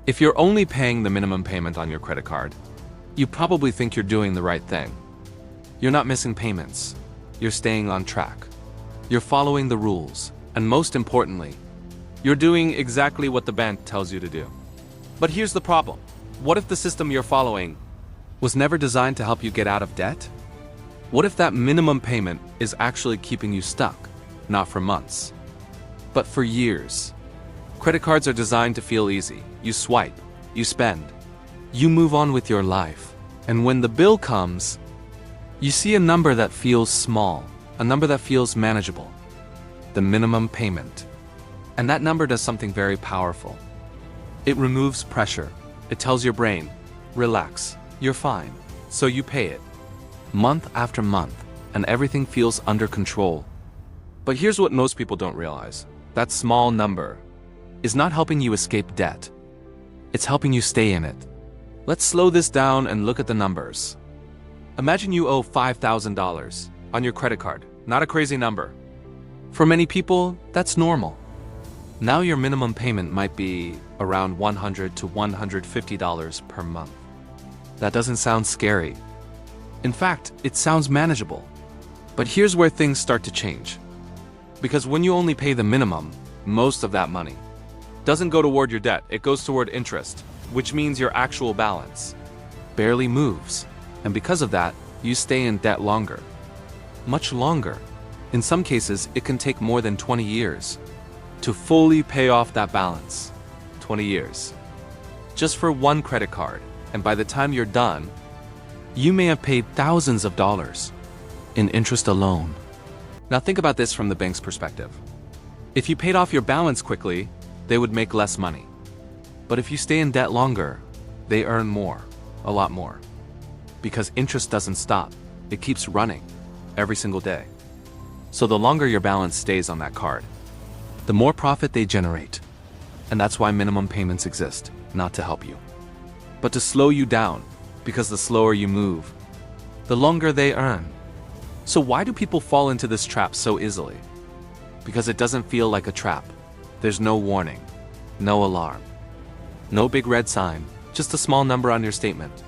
If you're only paying the minimum payment on your credit card, you probably think you're doing the right thing. You're not missing payments. You're staying on track. You're following the rules. And most importantly, you're doing exactly what the bank tells you to do. But here's the problem. What if the system you're following was never designed to help you get out of debt? What if that minimum payment is actually keeping you stuck, not for months, but for years? Credit cards are designed to feel easy. You swipe, you spend, you move on with your life. And when the bill comes, you see a number that feels small, a number that feels manageable, the minimum payment. And that number does something very powerful. It removes pressure. It tells your brain, relax, you're fine. So you pay it, month after month, and everything feels under control. But here's what most people don't realize. That small number is not helping you escape debt. It's helping you stay in it. Let's slow this down and look at the numbers. Imagine you owe $5,000 on your credit card. Not a crazy number. For many people, that's normal. Now your minimum payment might be around $100 to $150 per month. That doesn't sound scary. In fact, it sounds manageable. But here's where things start to change. Because when you only pay the minimum, most of that money doesn't go toward your debt, it goes toward interest, which means your actual balance barely moves. And because of that, you stay in debt longer. Much longer. In some cases, it can take more than 20 years to fully pay off that balance. 20 years. Just for one credit card. And by the time you're done, you may have paid thousands of dollars in interest alone. Now think about this from the bank's perspective. If you paid off your balance quickly, they would make less money. But if you stay in debt longer, they earn more, a lot more. Because interest doesn't stop. It keeps running every single day. So the longer your balance stays on that card, the more profit they generate. And that's why minimum payments exist, not to help you, but to slow you down, because the slower you move, the longer they earn. So why do people fall into this trap so easily? Because it doesn't feel like a trap. There's no warning, no alarm, no big red sign, just a small number on your statement.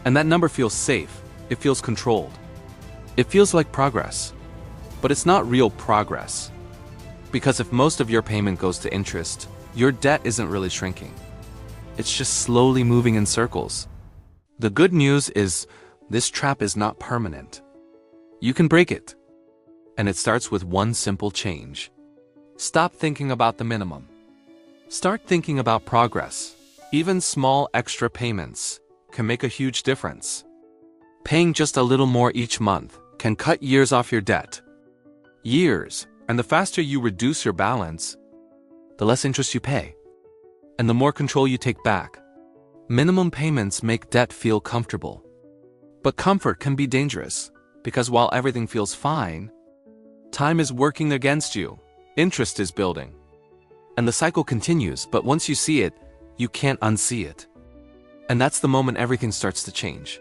And that number feels safe. It feels controlled. It feels like progress. But it's not real progress. Because if most of your payment goes to interest, your debt isn't really shrinking. It's just slowly moving in circles. The good news is this trap is not permanent. You can break it. And it starts with one simple change. Stop thinking about the minimum. Start thinking about progress. Even small extra payments can make a huge difference. Paying just a little more each month can cut years off your debt. Years. And the faster you reduce your balance, the less interest you pay. And the more control you take back. Minimum payments make debt feel comfortable. But comfort can be dangerous, because while everything feels fine, time is working against you. Interest is building. And the cycle continues, but once you see it, you can't unsee it. And that's the moment everything starts to change.